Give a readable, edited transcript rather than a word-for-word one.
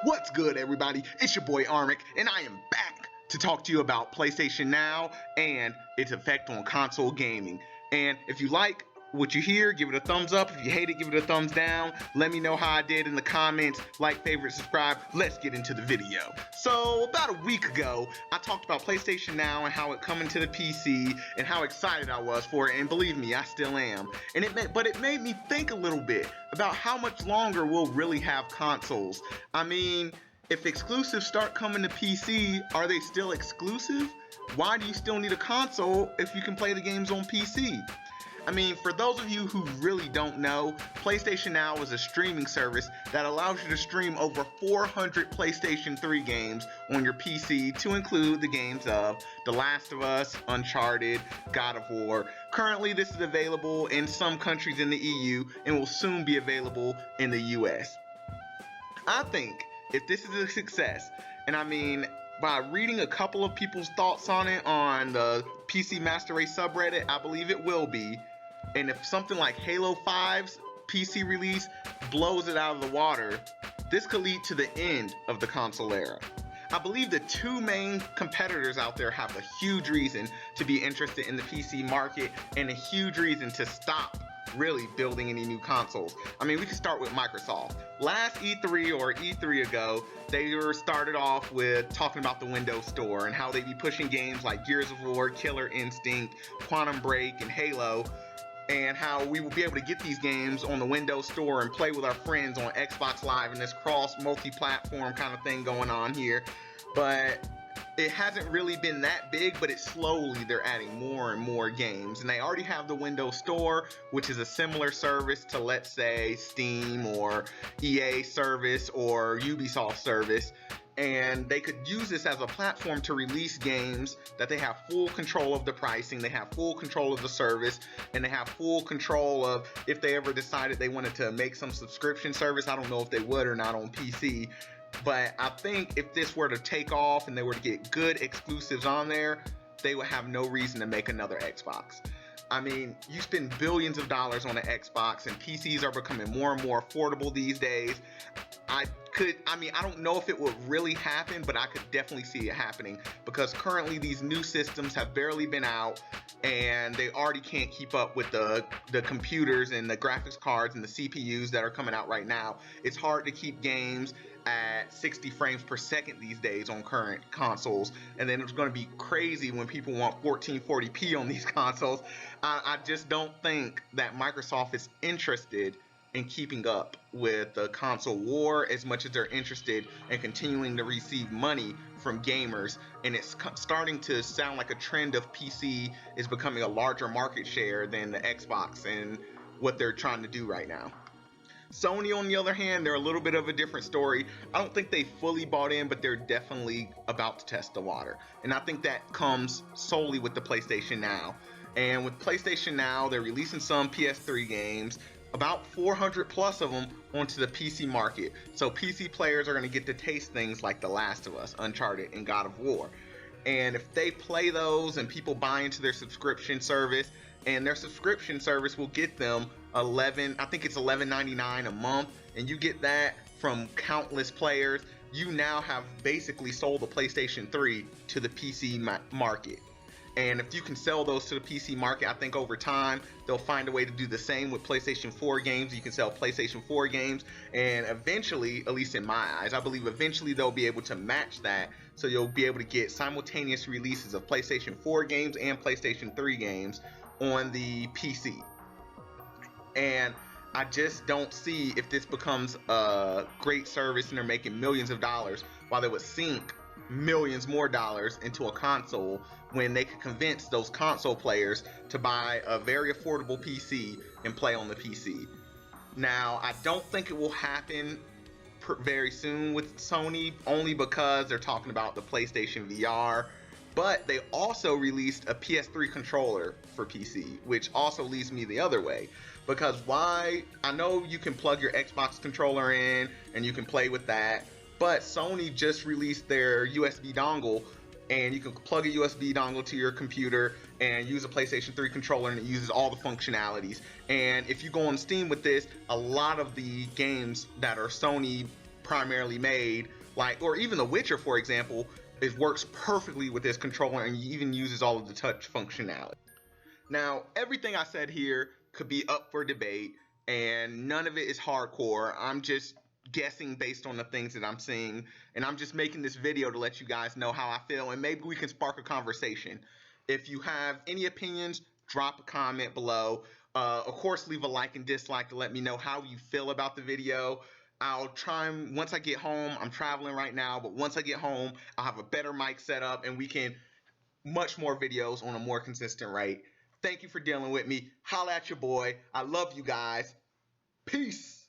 What's good, everybody? It's your boy Armic, and I am back to talk to you about PlayStation Now and its effect on console gaming. And if you like what you hear, give it a thumbs up. If you hate it, give it a thumbs down. Let me know how I did in the comments. Like, favorite, subscribe. Let's get into the video. So about a week ago, I talked about PlayStation Now and how it coming to the PC and how excited I was for it. And believe me, I still am. And it made me think a little bit about how much longer we'll really have consoles. I mean, if exclusives start coming to PC, are they still exclusive? Why do you still need a console if you can play the games on PC? I mean, for those of you who really don't know, PlayStation Now is a streaming service that allows you to stream over 400 PlayStation 3 games on your PC, to include the games of The Last of Us, Uncharted, God of War. Currently, this is available in some countries in the EU and will soon be available in the US. I think if this is a success, and I mean, by reading a couple of people's thoughts on it on the PC Master Race subreddit, I believe it will be. And if something like Halo 5's PC release blows it out of the water, this could lead to the end of the console era. I believe the two main competitors out there have a huge reason to be interested in the PC market and a huge reason to stop really building any new consoles. I mean, we can start with Microsoft. Last E3 or E3 ago, they were started off with talking about the Windows Store and how they'd be pushing games like Gears of War, Killer Instinct, Quantum Break, and Halo, and how we will be able to get these games on the Windows Store and play with our friends on Xbox Live and this cross multi-platform kind of thing going on here. But it hasn't really been that big, but they're adding more and more games. And they already have the Windows Store, which is a similar service to, let's say, Steam or EA service or Ubisoft service. And they could use this as a platform to release games that they have full control of the pricing, they have full control of the service, and they have full control of if they ever decided they wanted to make some subscription service. I don't know if they would or not on PC. But I think if this were to take off and they were to get good exclusives on there, they would have no reason to make another Xbox. I mean, you spend billions of dollars on an Xbox, and PCs are becoming more and more affordable these days. I don't know if it would really happen, but I could definitely see it happening, because currently these new systems have barely been out and they already can't keep up with the computers and the graphics cards and the CPUs that are coming out right now. It's hard to keep games at 60 frames per second these days on current consoles, and then it's going to be crazy when people want 1440p on these consoles. I just don't think that Microsoft is interested in keeping up with the console war as much as they're interested in continuing to receive money from gamers. And it's starting to sound like a trend of PC is becoming a larger market share than the Xbox and what they're trying to do right now. Sony, on the other hand, they're a little bit of a different story. I don't think they fully bought in, but they're definitely about to test the water. And I think that comes solely with the PlayStation Now. And with PlayStation Now, they're releasing some PS3 games, about 400 plus of them onto the PC market. So PC players are going to get to taste things like The Last of Us, Uncharted, and God of War. And if they play those and people buy into their subscription service, and their subscription service will get them $11.99 a month, and you get that from countless players, you now have basically sold the PlayStation 3 to the PC market. And if you can sell those to the PC market, I think over time they'll find a way to do the same with PlayStation 4 games. You can sell PlayStation 4 games, and eventually, at least in my eyes, I believe eventually they'll be able to match that. So you'll be able to get simultaneous releases of PlayStation 4 games and PlayStation 3 games on the PC. And I just don't see, if this becomes a great service and they're making millions of dollars, while they would sink millions more dollars into a console, when they could convince those console players to buy a very affordable PC and play on the PC. Now, I don't think it will happen very soon with Sony, only because they're talking about the PlayStation VR. But they also released a PS3 controller for PC, which also leads me the other way. Because I know you can plug your Xbox controller in and you can play with that, but Sony just released their USB dongle, and you can plug a USB dongle to your computer and use a PlayStation 3 controller, and it uses all the functionalities. And if you go on Steam with this, a lot of the games that are Sony primarily made, like, or even The Witcher, for example, it works perfectly with this controller and even uses all of the touch functionality. Now, everything I said here could be up for debate, and none of it is hardcore. I'm just guessing based on the things that I'm seeing, and I'm just making this video to let you guys know how I feel, and maybe we can spark a conversation. If you have any opinions, drop a comment below. Of course, leave a like and dislike to let me know how you feel about the video. I'll try and once I get home, I'm traveling right now, but once I get home, I'll have a better mic set up and we can much more videos on a more consistent rate. Thank you for dealing with me. Holla at your boy. I love you guys. Peace.